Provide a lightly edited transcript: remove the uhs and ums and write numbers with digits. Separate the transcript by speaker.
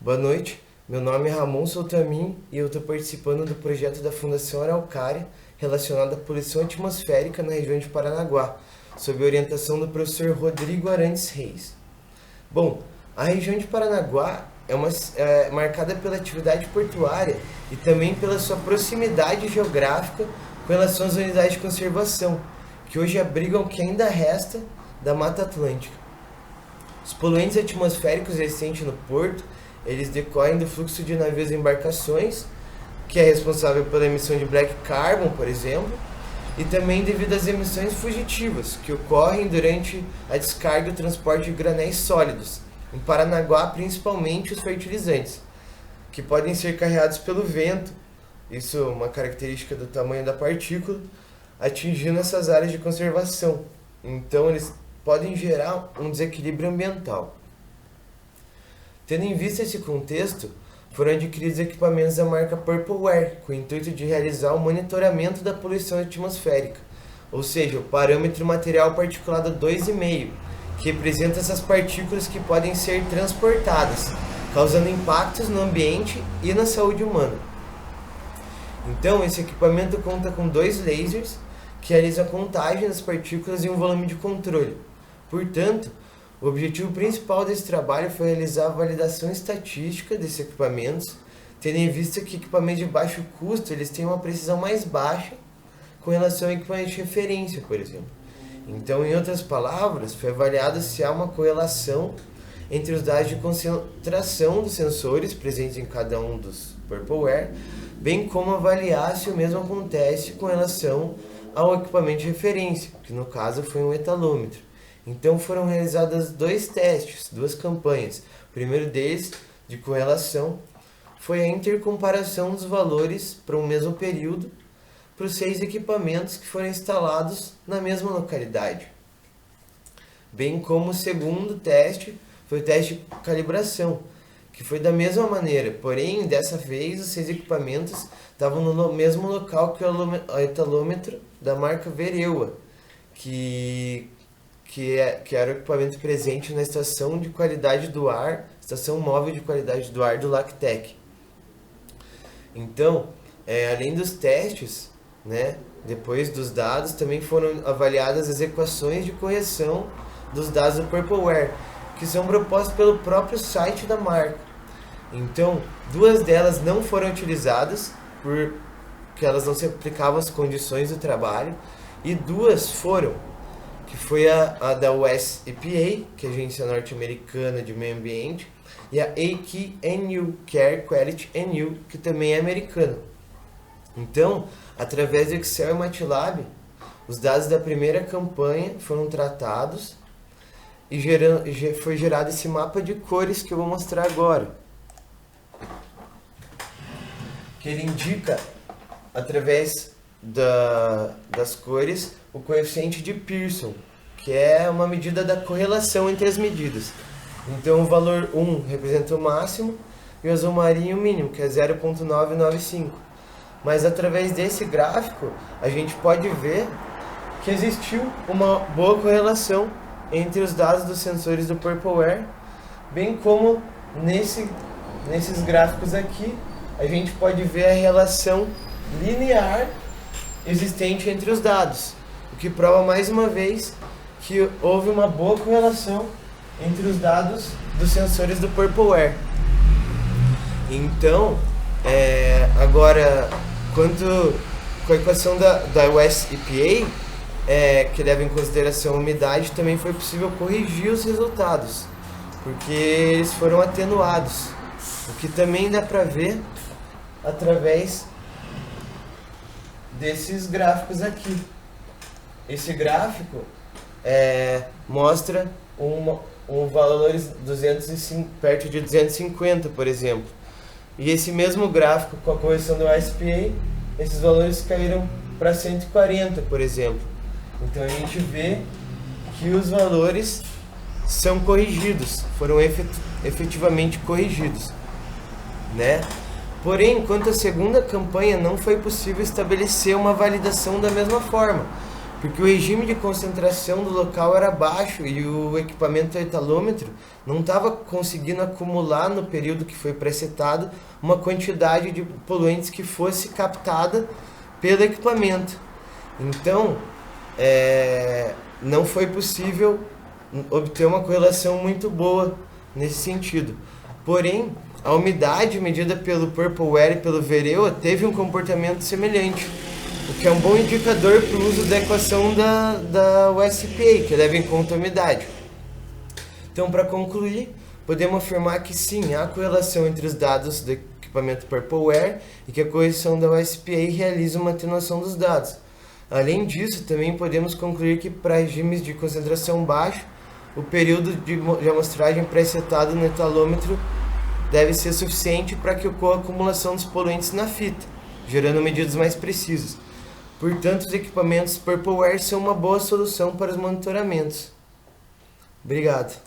Speaker 1: Boa noite, meu nome é Ramon Soltamin e eu estou participando do projeto da Fundação Araucária relacionado à poluição atmosférica na região de Paranaguá, sob a orientação do professor Rodrigo Arantes Reis. Bom, a região de Paranaguá é marcada pela atividade portuária e também pela sua proximidade geográfica com relação às unidades de conservação, que hoje abrigam o que ainda resta da Mata Atlântica. Os poluentes atmosféricos existentes no porto, eles decorrem do fluxo de navios e embarcações, que é responsável pela emissão de black carbon, por exemplo, e também devido às emissões fugitivas, que ocorrem durante a descarga e o transporte de granéis sólidos, em Paranaguá principalmente os fertilizantes, que podem ser carregados pelo vento, isso é uma característica do tamanho da partícula, atingindo essas áreas de conservação. Então eles podem gerar um desequilíbrio ambiental. Tendo em vista esse contexto, foram adquiridos equipamentos da marca Purpleware, com o intuito de realizar o monitoramento da poluição atmosférica, ou seja, o parâmetro material particulado 2,5, que representa essas partículas que podem ser transportadas, causando impactos no ambiente e na saúde humana. Então, esse equipamento conta com 2 lasers que realizam a contagem das partículas em um volume de controle. Portanto, o objetivo principal desse trabalho foi realizar a validação estatística desses equipamentos, tendo em vista que equipamentos de baixo custo eles têm uma precisão mais baixa com relação a equipamentos de referência, por exemplo. Então, em outras palavras, foi avaliado se há uma correlação entre os dados de concentração dos sensores presentes em cada um dos Purpleware, bem como avaliar se o mesmo acontece com relação ao equipamento de referência, que no caso foi um etalômetro. Então foram realizados 2 testes, 2 campanhas. O primeiro deles, de correlação, foi a intercomparação dos valores para o mesmo período para os 6 equipamentos que foram instalados na mesma localidade. Bem como o segundo teste foi o teste de calibração, que foi da mesma maneira, porém dessa vez os 6 equipamentos estavam no mesmo local que o etalômetro da marca Vereua, que era o equipamento presente na estação de qualidade do ar, estação móvel de qualidade do ar do LACTEC. Então, além dos testes, depois dos dados, também foram avaliadas as equações de correção dos dados do Purpleware, que são propostas pelo próprio site da marca. Então, 2 delas não foram utilizadas, porque elas não se aplicavam às condições do trabalho, e 2 foram, que foi a da US EPA, que é a Agência Norte-Americana de Meio Ambiente, e a AQNU, que é Air Quality NU, que também é americana. Então, através do Excel e MATLAB, os dados da primeira campanha foram tratados e foi gerado esse mapa de cores que eu vou mostrar agora, que ele indica, através das cores, o coeficiente de Pearson, que é uma medida da correlação entre as medidas. Então o valor 1 representa o máximo e o azul marinho o mínimo, que é 0,995. Mas através desse gráfico a gente pode ver que existiu uma boa correlação entre os dados dos sensores do Purpleware, bem como nesses gráficos aqui a gente pode ver a relação linear existente entre os dados, o que prova mais uma vez que houve uma boa correlação entre os dados dos sensores do Purpleware. Então, agora, quanto com a equação da US EPA, que leva em consideração a umidade, também foi possível corrigir os resultados, porque eles foram atenuados, o que também dá para ver através desses gráficos aqui. Esse gráfico mostra valores perto de 250, por exemplo. E esse mesmo gráfico com a correção do ISPA, esses valores caíram para 140, por exemplo. Então a gente vê que os valores são corrigidos, foram efetivamente corrigidos, Porém, quanto à segunda campanha, não foi possível estabelecer uma validação da mesma forma, porque o regime de concentração do local era baixo e o equipamento etalômetro não estava conseguindo acumular no período que foi presetado uma quantidade de poluentes que fosse captada pelo equipamento. Então, não foi possível obter uma correlação muito boa nesse sentido. Porém, a umidade medida pelo Purpleware e pelo Vereo teve um comportamento semelhante, o que é um bom indicador para o uso da equação da USPA, que leva em conta a umidade. Então, para concluir, podemos afirmar que sim, há correlação entre os dados do equipamento Purpleware e que a correção da USPA realiza uma atenuação dos dados. Além disso, também podemos concluir que para regimes de concentração baixa, o período de amostragem pré-setado no etalômetro deve ser suficiente para que ocorra a acumulação dos poluentes na fita, gerando medidas mais precisas. Portanto, os equipamentos Purpleware são uma boa solução para os monitoramentos. Obrigado.